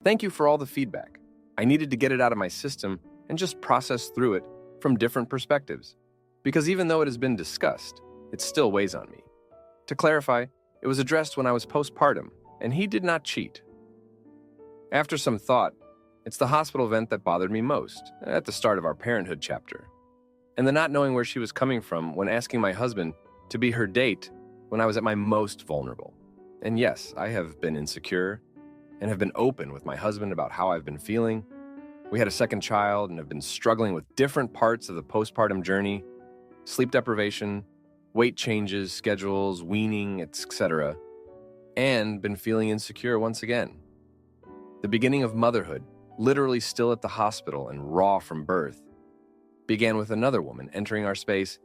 Thank you for all the feedback. I needed to get it out of my system and just process through it from different perspectives. Because even though it has been discussed, it still weighs on me. To clarify, it was addressed when I was postpartum, and he did not cheat. After some thought, it's the hospital event that bothered me most, at the start of our parenthood chapter. And the not knowing where she was coming from when asking my husband to be her date when I was at my most vulnerable. And yes, I have been insecure and have been open with my husband about how I've been feeling. We had a second child and have been struggling with different parts of the postpartum journey, sleep deprivation, weight changes, schedules, weaning, etc., and been feeling insecure once again. The beginning of motherhood, literally still at the hospital and raw from birth, began with another woman entering our space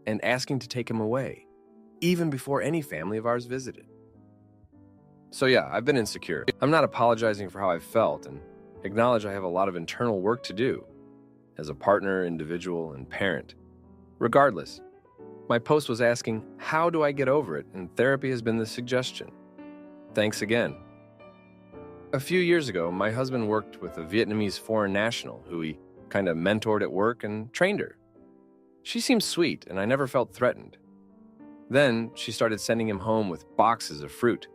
and asking to take him away, even before any family of ours visited. So yeah, I've been insecure. I'm not apologizing for how I've felt and acknowledge I have a lot of internal work to do as a partner, individual, and parent. Regardless, my post was asking, how do I get over it? And therapy has been the suggestion. Thanks again. A few years ago, my husband worked with a Vietnamese foreign national who he kind of mentored at work and trained her. She seemed sweet, and I never felt threatened. Then she started sending him home with boxes of fruit,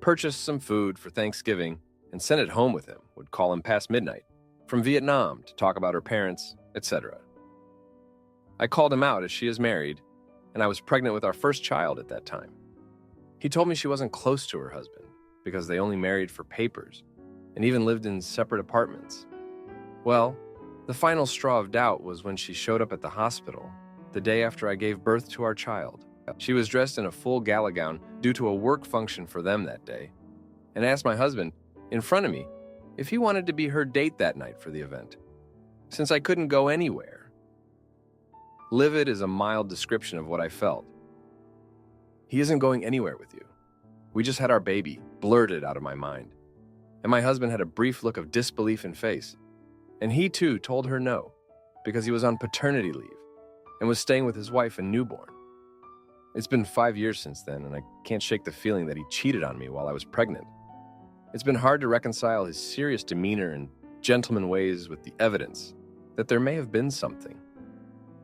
purchased some food for Thanksgiving, and sent it home with him, would call him past midnight, from Vietnam to talk about her parents, etc. I called him out as she is married, and I was pregnant with our first child at that time. He told me she wasn't close to her husband because they only married for papers and even lived in separate apartments. Well, the final straw of doubt was when she showed up at the hospital the day after I gave birth to our child. She was dressed in a full gala gown due to a work function for them that day, and asked my husband, in front of me, if he wanted to be her date that night for the event, since I couldn't go anywhere. Livid is a mild description of what I felt. He isn't going anywhere with you. We just had our baby, blurted out of my mind. And my husband had a brief look of disbelief in face. And he too told her no, because he was on paternity leave and was staying with his wife and newborn. It's been 5 years since then, and I can't shake the feeling that he cheated on me while I was pregnant. It's been hard to reconcile his serious demeanor and gentleman ways with the evidence that there may have been something.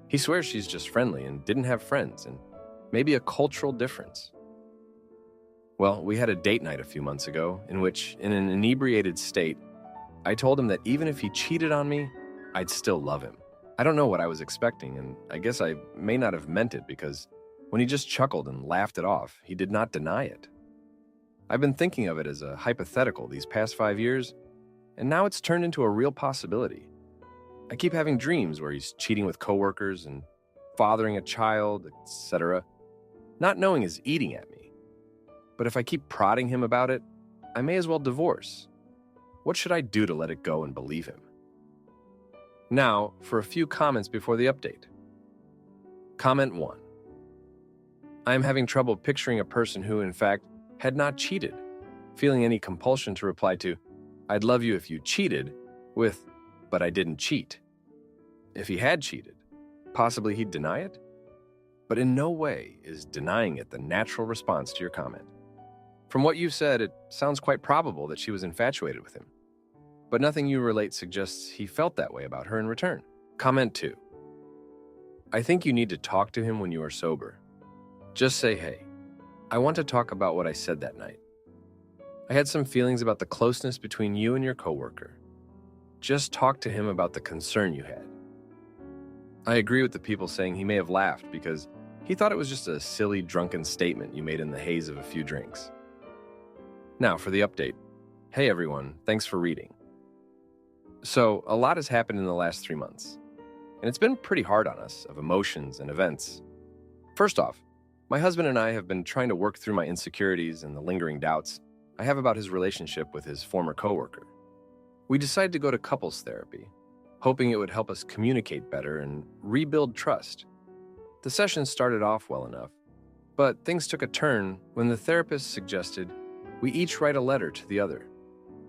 He swears she's just friendly and didn't have friends, and maybe a cultural difference. Well, we had a date night a few months ago in which, in an inebriated state, I told him that even if he cheated on me, I'd still love him. I don't know what I was expecting, and I guess I may not have meant it because when he just chuckled and laughed it off, he did not deny it. I've been thinking of it as a hypothetical these past 5 years, and now it's turned into a real possibility. I keep having dreams where he's cheating with coworkers and fathering a child, etc. Not knowing is eating at me. But if I keep prodding him about it, I may as well divorce. What should I do to let it go and believe him? Now, for a few comments before the update. Comment 1. I am having trouble picturing a person who, in fact, had not cheated, feeling any compulsion to reply to, I'd love you if you cheated, with, but I didn't cheat. If he had cheated, possibly he'd deny it? But in no way is denying it the natural response to your comment. From what you've said, it sounds quite probable that she was infatuated with him. But nothing you relate suggests he felt that way about her in return. Comment 2. I think you need to talk to him when you are sober. Just say, hey, I want to talk about what I said that night. I had some feelings about the closeness between you and your coworker. Just talk to him about the concern you had. I agree with the people saying he may have laughed because he thought it was just a silly, drunken statement you made in the haze of a few drinks. Now for the update. Hey everyone, thanks for reading. So, a lot has happened in the last 3 months, and it's been pretty hard on us of emotions and events. First off, my husband and I have been trying to work through my insecurities and the lingering doubts I have about his relationship with his former coworker. We decided to go to couples therapy, hoping it would help us communicate better and rebuild trust. The session started off well enough, but things took a turn when the therapist suggested we each write a letter to the other,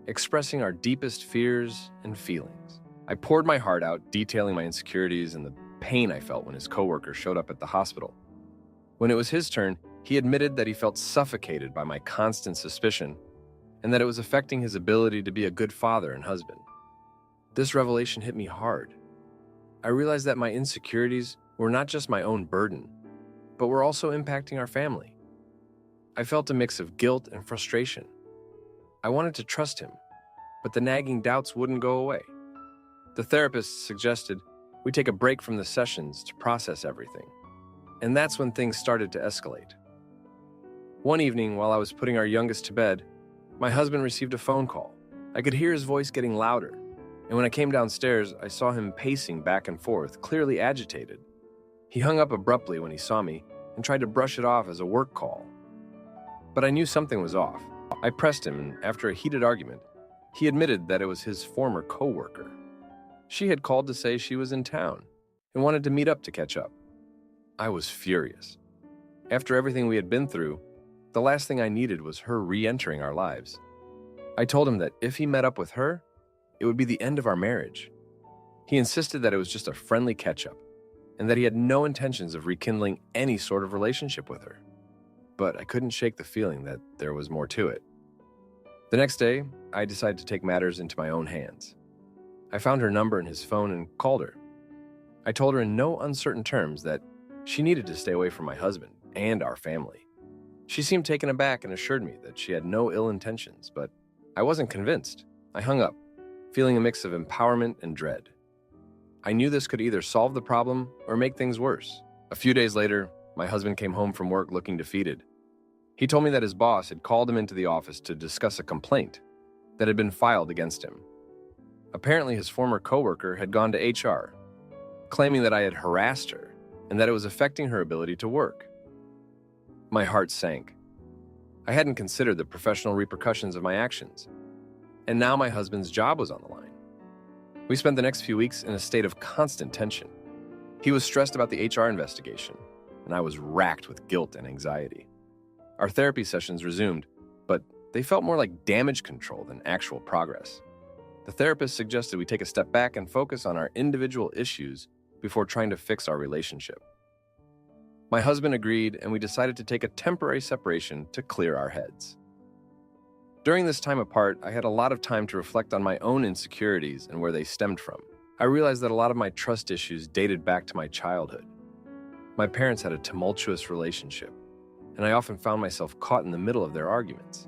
expressing our deepest fears and feelings. I poured my heart out, detailing my insecurities and the pain I felt when his coworker showed up at the hospital. When it was his turn, he admitted that he felt suffocated by my constant suspicion and that it was affecting his ability to be a good father and husband. This revelation hit me hard. I realized that my insecurities were not just my own burden, but were also impacting our family. I felt a mix of guilt and frustration. I wanted to trust him, but the nagging doubts wouldn't go away. The therapist suggested we take a break from the sessions to process everything, and that's when things started to escalate. One evening, while I was putting our youngest to bed, my husband received a phone call. I could hear his voice getting louder, and when I came downstairs, I saw him pacing back and forth, clearly agitated. He hung up abruptly when he saw me and tried to brush it off as a work call. But I knew something was off. I pressed him, and after a heated argument, he admitted that it was his former coworker. She had called to say she was in town and wanted to meet up to catch up. I was furious. After everything we had been through, the last thing I needed was her re-entering our lives. I told him that if he met up with her, it would be the end of our marriage. He insisted that it was just a friendly catch-up and that he had no intentions of rekindling any sort of relationship with her. But I couldn't shake the feeling that there was more to it. The next day, I decided to take matters into my own hands. I found her number in his phone and called her. I told her in no uncertain terms that she needed to stay away from my husband and our family. She seemed taken aback and assured me that she had no ill intentions, but I wasn't convinced. I hung up, feeling a mix of empowerment and dread. I knew this could either solve the problem or make things worse. A few days later, my husband came home from work looking defeated. He told me that his boss had called him into the office to discuss a complaint that had been filed against him. Apparently, his former coworker had gone to HR, claiming that I had harassed her and that it was affecting her ability to work. My heart sank. I hadn't considered the professional repercussions of my actions, and now my husband's job was on the line. We spent the next few weeks in a state of constant tension. He was stressed about the HR investigation, and I was racked with guilt and anxiety. Our therapy sessions resumed, but they felt more like damage control than actual progress. The therapist suggested we take a step back and focus on our individual issues before trying to fix our relationship. My husband agreed, and we decided to take a temporary separation to clear our heads. During this time apart, I had a lot of time to reflect on my own insecurities and where they stemmed from. I realized that a lot of my trust issues dated back to my childhood. My parents had a tumultuous relationship, and I often found myself caught in the middle of their arguments.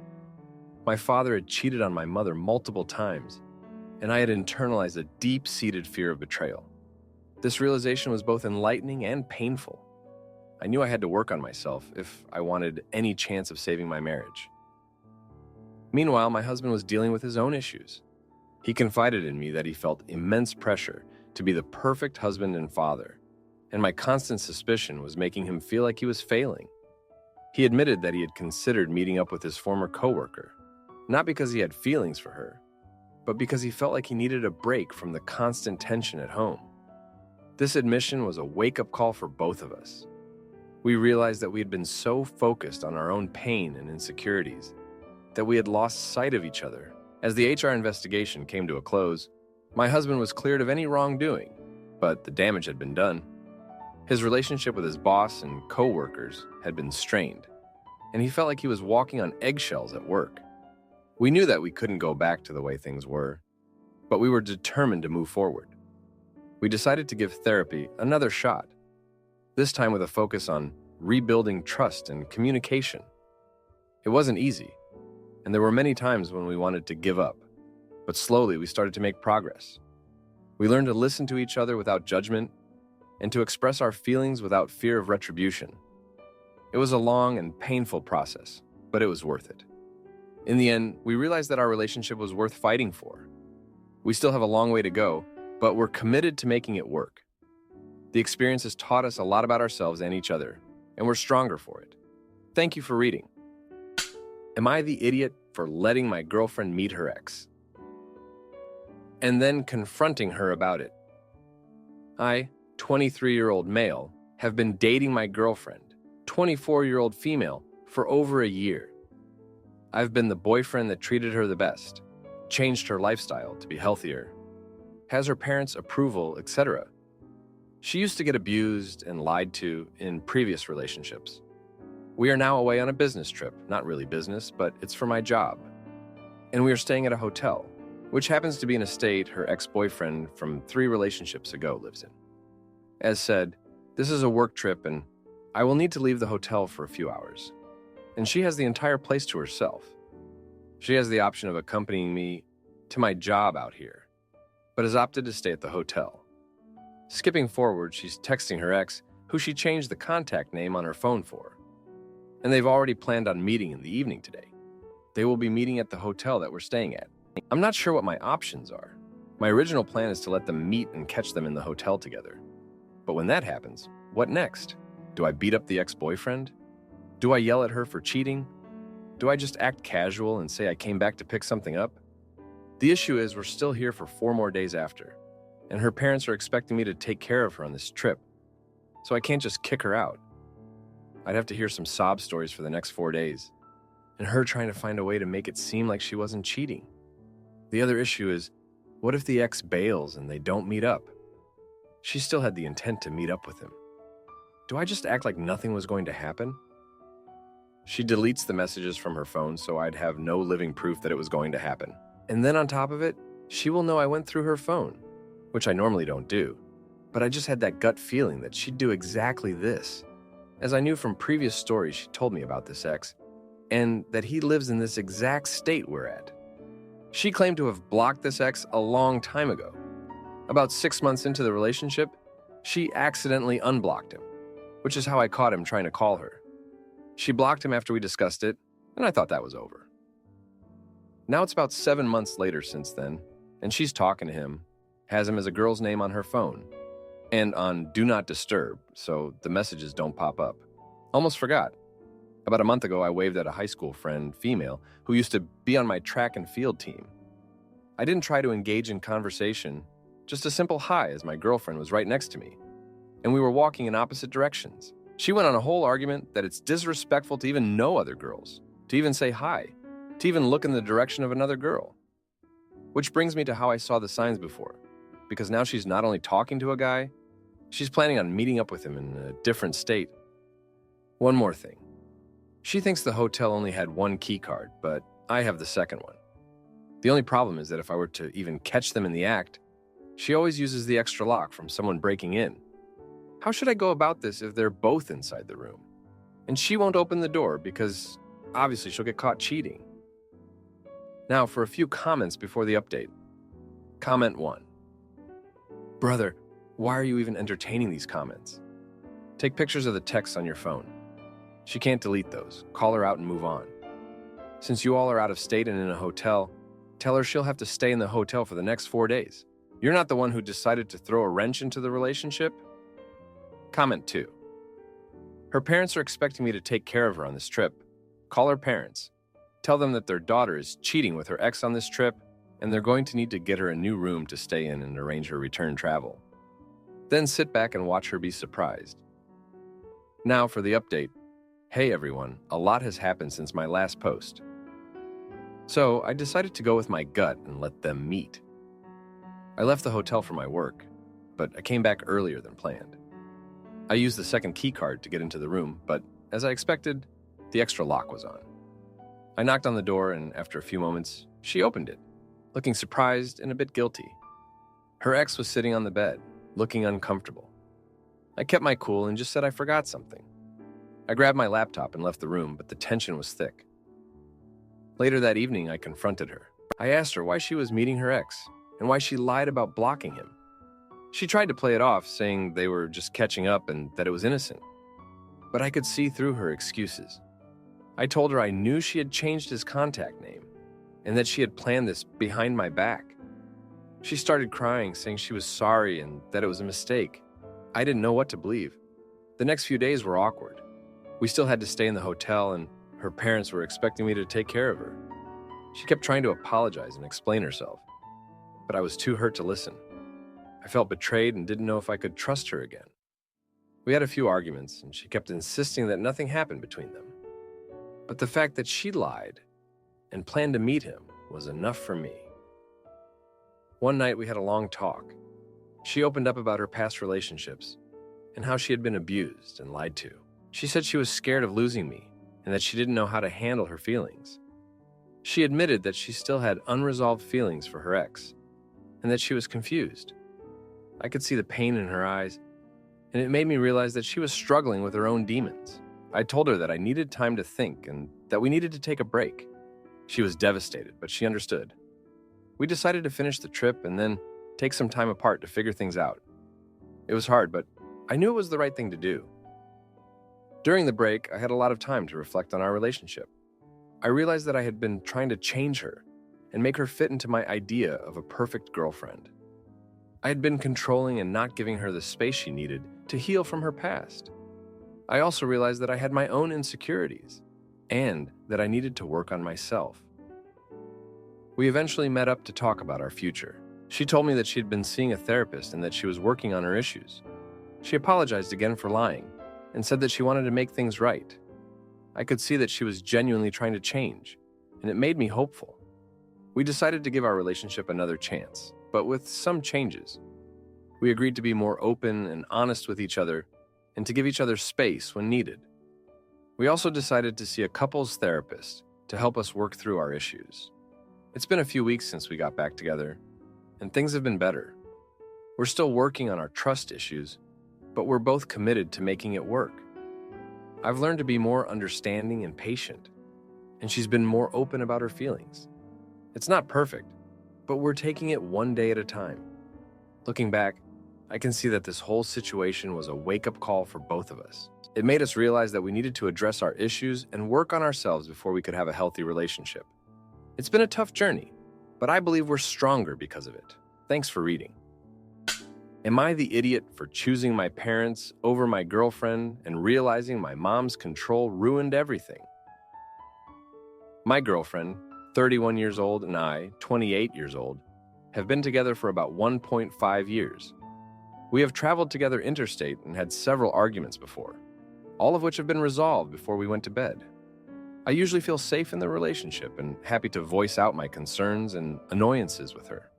My father had cheated on my mother multiple times, and I had internalized a deep-seated fear of betrayal. This realization was both enlightening and painful. I knew I had to work on myself if I wanted any chance of saving my marriage. Meanwhile, my husband was dealing with his own issues. He confided in me that he felt immense pressure to be the perfect husband and father, and my constant suspicion was making him feel like he was failing. He admitted that he had considered meeting up with his former coworker, not because he had feelings for her, but because he felt like he needed a break from the constant tension at home. This admission was a wake-up call for both of us. We realized that we had been so focused on our own pain and insecurities that we had lost sight of each other. As the HR investigation came to a close, my husband was cleared of any wrongdoing, but the damage had been done. His relationship with his boss and co-workers had been strained, and he felt like he was walking on eggshells at work. We knew that we couldn't go back to the way things were, but we were determined to move forward. We decided to give therapy another shot, this time with a focus on rebuilding trust and communication. It wasn't easy, and there were many times when we wanted to give up, but slowly we started to make progress. We learned to listen to each other without judgment and to express our feelings without fear of retribution. It was a long and painful process, but it was worth it. In the end, we realized that our relationship was worth fighting for. We still have a long way to go, but we're committed to making it work. The experience has taught us a lot about ourselves and each other, and we're stronger for it. Thank you for reading. Am I the idiot for letting my girlfriend meet her ex and then confronting her about it? I, 23-year-old male, have been dating my girlfriend, 24-year-old female, for over a year. I've been the boyfriend that treated her the best, changed her lifestyle to be healthier, has her parents' approval, etc. She used to get abused and lied to in previous relationships. We are now away on a business trip, not really business, but it's for my job. and we are staying at a hotel, which happens to be an estate her ex-boyfriend from 3 relationships ago lives in. As said, this is a work trip and I will need to leave the hotel for a few hours, and she has the entire place to herself. She has the option of accompanying me to my job out here, but has opted to stay at the hotel. Skipping forward, she's texting her ex, who she changed the contact name on her phone for, and they've already planned on meeting in the evening today. They will be meeting at the hotel that we're staying at. I'm not sure what my options are. My original plan is to let them meet and catch them in the hotel together. But when that happens, what next? Do I beat up the ex-boyfriend? Do I yell at her for cheating? Do I just act casual and say I came back to pick something up? The issue is we're still here for 4 more days after, and her parents are expecting me to take care of her on this trip, so I can't just kick her out. I'd have to hear some sob stories for the next 4 days, and her trying to find a way to make it seem like she wasn't cheating. The other issue is, what if the ex bails and they don't meet up? She still had the intent to meet up with him. Do I just act like nothing was going to happen? She deletes the messages from her phone so I'd have no living proof that it was going to happen. And then on top of it, she will know I went through her phone, which I normally don't do. But I just had that gut feeling that she'd do exactly this, as I knew from previous stories she told me about this ex, and that he lives in this exact state we're at. She claimed to have blocked this ex a long time ago. About 6 months into the relationship, she accidentally unblocked him, which is how I caught him trying to call her. She blocked him after we discussed it, and I thought that was over. Now it's about 7 months later since then, and she's talking to him, has him as a girl's name on her phone, and on Do Not Disturb, so the messages don't pop up. Almost forgot. About a month ago, I waved at a high school friend, female, who used to be on my track and field team. I didn't try to engage in conversation, just a simple hi as my girlfriend was right next to me, and we were walking in opposite directions. She went on a whole argument that it's disrespectful to even know other girls, to even say hi, to even look in the direction of another girl. Which brings me to how I saw the signs before, because now she's not only talking to a guy, she's planning on meeting up with him in a different state. One more thing. She thinks the hotel only had 1 key card, but I have the second one. The only problem is that if I were to even catch them in the act, she always uses the extra lock from someone breaking in. How should I go about this if they're both inside the room? And she won't open the door because obviously she'll get caught cheating. Now for a few comments before the update. Comment 1. Brother, why are you even entertaining these comments? Take pictures of the texts on your phone. She can't delete those. Call her out and move on. Since you all are out of state and in a hotel, tell her she'll have to stay in the hotel for the next 4 days. You're not the one who decided to throw a wrench into the relationship. Comment 2. Her parents are expecting me to take care of her on this trip. Call her parents. Tell them that their daughter is cheating with her ex on this trip, and they're going to need to get her a new room to stay in and arrange her return travel. Then sit back and watch her be surprised. Now for the update. Hey everyone, a lot has happened since my last post. So I decided to go with my gut and let them meet. I left the hotel for my work, but I came back earlier than planned. I used the second key card to get into the room, but as I expected, the extra lock was on. I knocked on the door and after a few moments, she opened it, looking surprised and a bit guilty. Her ex was sitting on the bed, looking uncomfortable. I kept my cool and just said I forgot something. I grabbed my laptop and left the room, but the tension was thick. Later that evening, I confronted her. I asked her why she was meeting her ex and why she lied about blocking him. She tried to play it off, saying they were just catching up and that it was innocent. But I could see through her excuses. I told her I knew she had changed his contact name and that she had planned this behind my back. She started crying, saying she was sorry and that it was a mistake. I didn't know what to believe. The next few days were awkward. We still had to stay in the hotel and her parents were expecting me to take care of her. She kept trying to apologize and explain herself, but I was too hurt to listen. I felt betrayed and didn't know if I could trust her again. We had a few arguments and she kept insisting that nothing happened between them. But the fact that she lied and planned to meet him was enough for me. One night we had a long talk. She opened up about her past relationships and how she had been abused and lied to. She said she was scared of losing me and that she didn't know how to handle her feelings. She admitted that she still had unresolved feelings for her ex, and that she was confused. I could see the pain in her eyes, and it made me realize that she was struggling with her own demons. I told her that I needed time to think and that we needed to take a break. She was devastated, but she understood. We decided to finish the trip and then take some time apart to figure things out. It was hard, but I knew it was the right thing to do. During the break, I had a lot of time to reflect on our relationship. I realized that I had been trying to change her and make her fit into my idea of a perfect girlfriend. I had been controlling and not giving her the space she needed to heal from her past. I also realized that I had my own insecurities and that I needed to work on myself. We eventually met up to talk about our future. She told me that she had been seeing a therapist and that she was working on her issues. She apologized again for lying and said that she wanted to make things right. I could see that she was genuinely trying to change, and it made me hopeful. We decided to give our relationship another chance, but with some changes. We agreed to be more open and honest with each other and to give each other space when needed. We also decided to see a couples therapist to help us work through our issues. It's been a few weeks since we got back together, and things have been better. We're still working on our trust issues, but we're both committed to making it work. I've learned to be more understanding and patient, and she's been more open about her feelings. It's not perfect, but we're taking it one day at a time. Looking back, I can see that this whole situation was a wake-up call for both of us. It made us realize that we needed to address our issues and work on ourselves before we could have a healthy relationship. It's been a tough journey, but I believe we're stronger because of it. Thanks for reading. Am I the idiot for choosing my parents over my girlfriend and realizing my mom's control ruined everything? My girlfriend, 31 years old, and I, 28 years old, have been together for about 1.5 years. We have traveled together interstate and had several arguments before, all of which have been resolved before we went to bed. I usually feel safe in the relationship and happy to voice out my concerns and annoyances with her.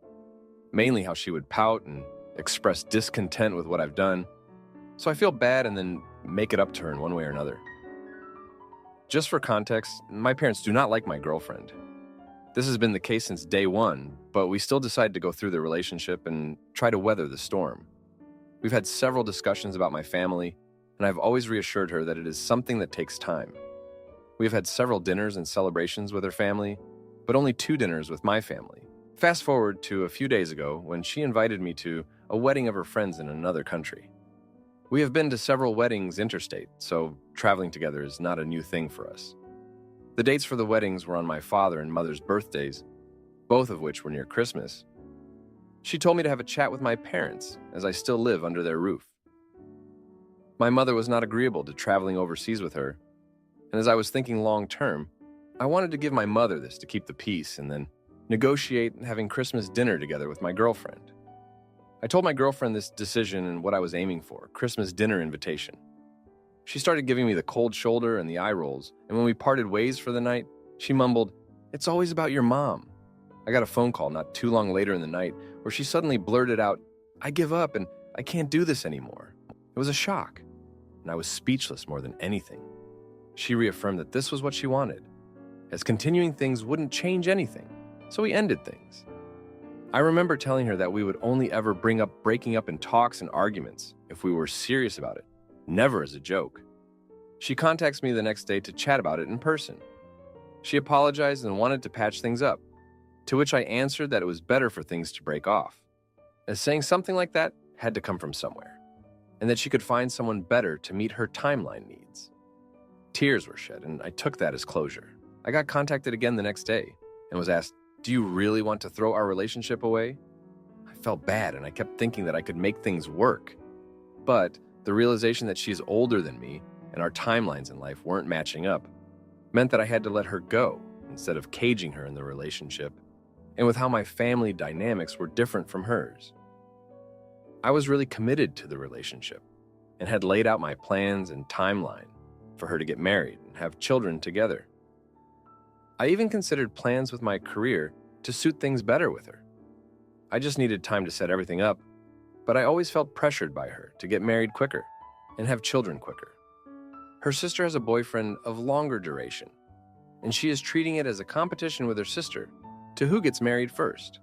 Mainly how she would pout and express discontent with what I've done, so I feel bad and then make it up to her in one way or another. Just for context, my parents do not like my girlfriend. This has been the case since day one, but we still decided to go through the relationship and try to weather the storm. We've had several discussions about my family, and I've always reassured her that it is something that takes time. We have had several dinners and celebrations with her family, but only 2 dinners with my family. Fast forward to a few days ago when she invited me to a wedding of her friends in another country. We have been to several weddings interstate, so traveling together is not a new thing for us. The dates for the weddings were on my father and mother's birthdays, both of which were near Christmas. She told me to have a chat with my parents, as I still live under their roof. My mother was not agreeable to traveling overseas with her, and as I was thinking long term, I wanted to give my mother this to keep the peace and then negotiate having Christmas dinner together with my girlfriend. I told my girlfriend this decision and what I was aiming for, Christmas dinner invitation. She started giving me the cold shoulder and the eye rolls, and when we parted ways for the night, she mumbled, "It's always about your mom." I got a phone call not too long later in the night where she suddenly blurted out, "I give up and I can't do this anymore." It was a shock, and I was speechless more than anything. She reaffirmed that this was what she wanted, as continuing things wouldn't change anything, so we ended things. I remember telling her that we would only ever bring up breaking up in talks and arguments if we were serious about it, never as a joke. She contacts me the next day to chat about it in person. She apologized and wanted to patch things up, to which I answered that it was better for things to break off, as saying something like that had to come from somewhere, and that she could find someone better to meet her timeline needs. Tears were shed, and I took that as closure. I got contacted again the next day and was asked, "Do you really want to throw our relationship away?" I felt bad, and I kept thinking that I could make things work. But the realization that she's older than me and our timelines in life weren't matching up meant that I had to let her go instead of caging her in the relationship, and with how my family dynamics were different from hers. I was really committed to the relationship and had laid out my plans and timeline for her to get married and have children together. I even considered plans with my career to suit things better with her. I just needed time to set everything up, but I always felt pressured by her to get married quicker and have children quicker. Her sister has a boyfriend of longer duration, and she is treating it as a competition with her sister to who gets married first,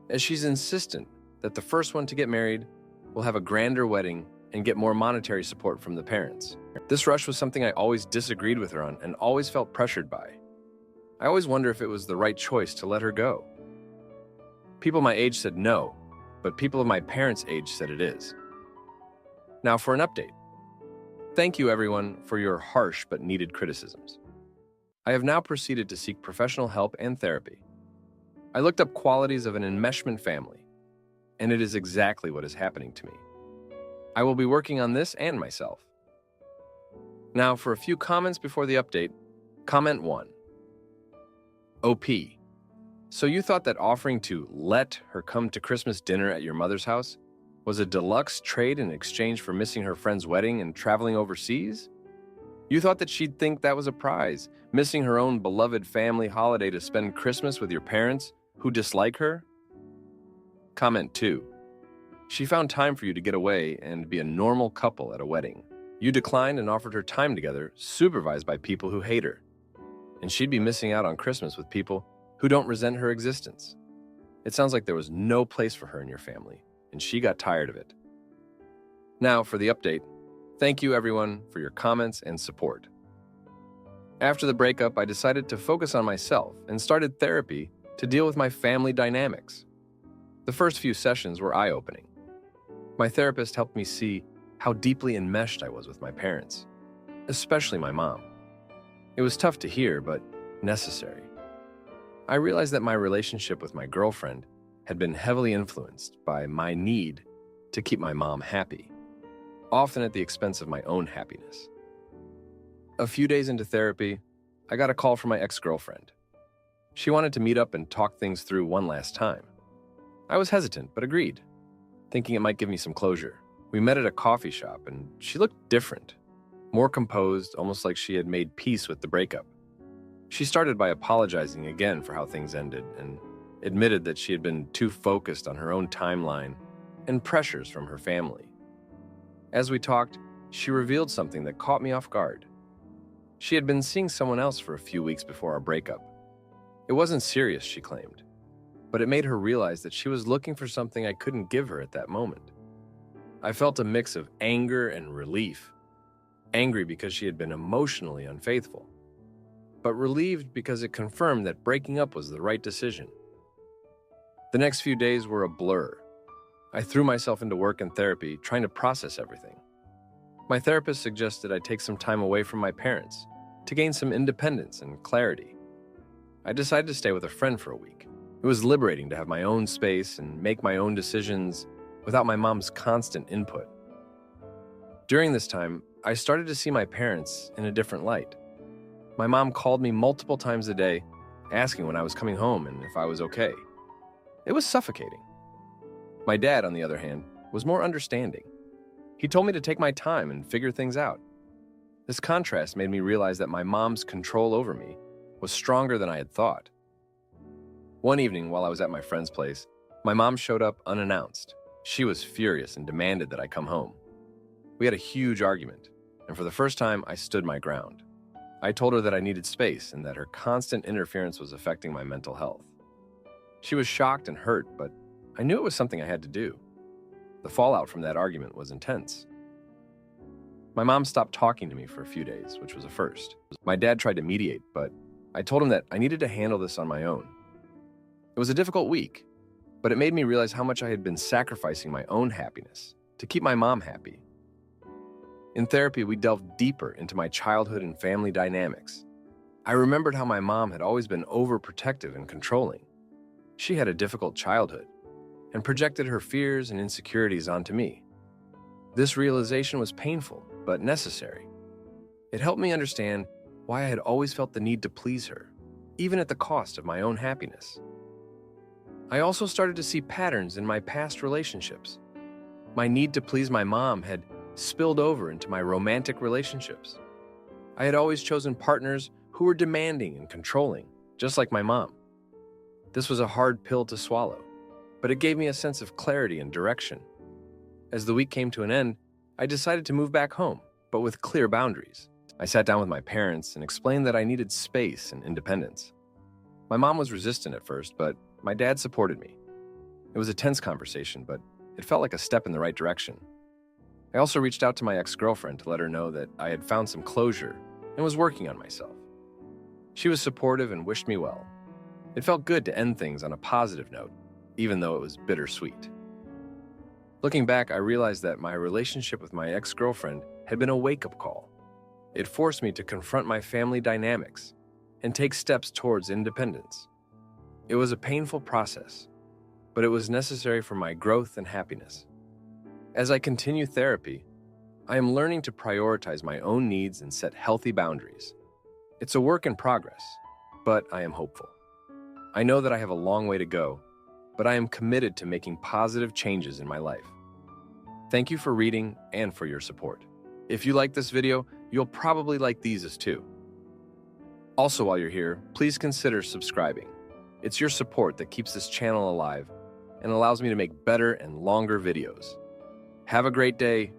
as she's insistent that the first one to get married will have a grander wedding and get more monetary support from the parents. This rush was something I always disagreed with her on and always felt pressured by. I always wonder if it was the right choice to let her go. People my age said no, but people of my parents' age said it is. Now for an update. Thank you everyone for your harsh but needed criticisms. I have now proceeded to seek professional help and therapy. I looked up qualities of an enmeshment family, and it is exactly what is happening to me. I will be working on this and myself. Now for a few comments before the update. Comment 1. OP. So you thought that offering to let her come to Christmas dinner at your mother's house was a deluxe trade in exchange for missing her friend's wedding and traveling overseas? You thought that she'd think that was a prize, missing her own beloved family holiday to spend Christmas with your parents who dislike her? Comment 2. She found time for you to get away and be a normal couple at a wedding. You declined and offered her time together, supervised by people who hate her. And she'd be missing out on Christmas with people who don't resent her existence. It sounds like there was no place for her in your family, and she got tired of it. Now for the update. Thank you everyone for your comments and support. After the breakup, I decided to focus on myself and started therapy to deal with my family dynamics. The first few sessions were eye-opening. My therapist helped me see how deeply enmeshed I was with my parents, especially my mom. It was tough to hear, but necessary. I realized that my relationship with my girlfriend had been heavily influenced by my need to keep my mom happy, often at the expense of my own happiness. A few days into therapy, I got a call from my ex-girlfriend. She wanted to meet up and talk things through one last time. I was hesitant, but agreed, thinking it might give me some closure. We met at a coffee shop, and she looked different, more composed, almost like she had made peace with the breakup. She started by apologizing again for how things ended and admitted that she had been too focused on her own timeline and pressures from her family. As we talked, she revealed something that caught me off guard. She had been seeing someone else for a few weeks before our breakup. It wasn't serious, she claimed, but it made her realize that she was looking for something I couldn't give her at that moment. I felt a mix of anger and relief. Angry because she had been emotionally unfaithful, but relieved because it confirmed that breaking up was the right decision. The next few days were a blur. I threw myself into work and therapy, trying to process everything. My therapist suggested I take some time away from my parents to gain some independence and clarity. I decided to stay with a friend for a week. It was liberating to have my own space and make my own decisions without my mom's constant input. During this time, I started to see my parents in a different light. My mom called me multiple times a day, asking when I was coming home and if I was okay. It was suffocating. My dad, on the other hand, was more understanding. He told me to take my time and figure things out. This contrast made me realize that my mom's control over me was stronger than I had thought. One evening, while I was at my friend's place, my mom showed up unannounced. She was furious and demanded that I come home. We had a huge argument, and for the first time, I stood my ground. I told her that I needed space and that her constant interference was affecting my mental health. She was shocked and hurt, but I knew it was something I had to do. The fallout from that argument was intense. My mom stopped talking to me for a few days, which was a first. My dad tried to mediate, but I told him that I needed to handle this on my own. It was a difficult week, but it made me realize how much I had been sacrificing my own happiness to keep my mom happy. In therapy, we delved deeper into my childhood and family dynamics. I remembered how my mom had always been overprotective and controlling. She had a difficult childhood and projected her fears and insecurities onto me. This realization was painful, but necessary. It helped me understand why I had always felt the need to please her, even at the cost of my own happiness. I also started to see patterns in my past relationships. My need to please my mom had spilled over into my romantic relationships. I had always chosen partners who were demanding and controlling, just like my mom. This was a hard pill to swallow, but it gave me a sense of clarity and direction. As the week came to an end, I decided to move back home, but with clear boundaries. I sat down with my parents and explained that I needed space and independence. My mom was resistant at first, but my dad supported me. It was a tense conversation, but it felt like a step in the right direction. I also reached out to my ex-girlfriend to let her know that I had found some closure and was working on myself. She was supportive and wished me well. It felt good to end things on a positive note, even though it was bittersweet. Looking back, I realized that my relationship with my ex-girlfriend had been a wake-up call. It forced me to confront my family dynamics and take steps towards independence. It was a painful process, but it was necessary for my growth and happiness. As I continue therapy, I am learning to prioritize my own needs and set healthy boundaries. It's a work in progress, but I am hopeful. I know that I have a long way to go, but I am committed to making positive changes in my life. Thank you for reading and for your support. If you like this video, you'll probably like these too. Also, while you're here, please consider subscribing. It's your support that keeps this channel alive and allows me to make better and longer videos. Have a great day,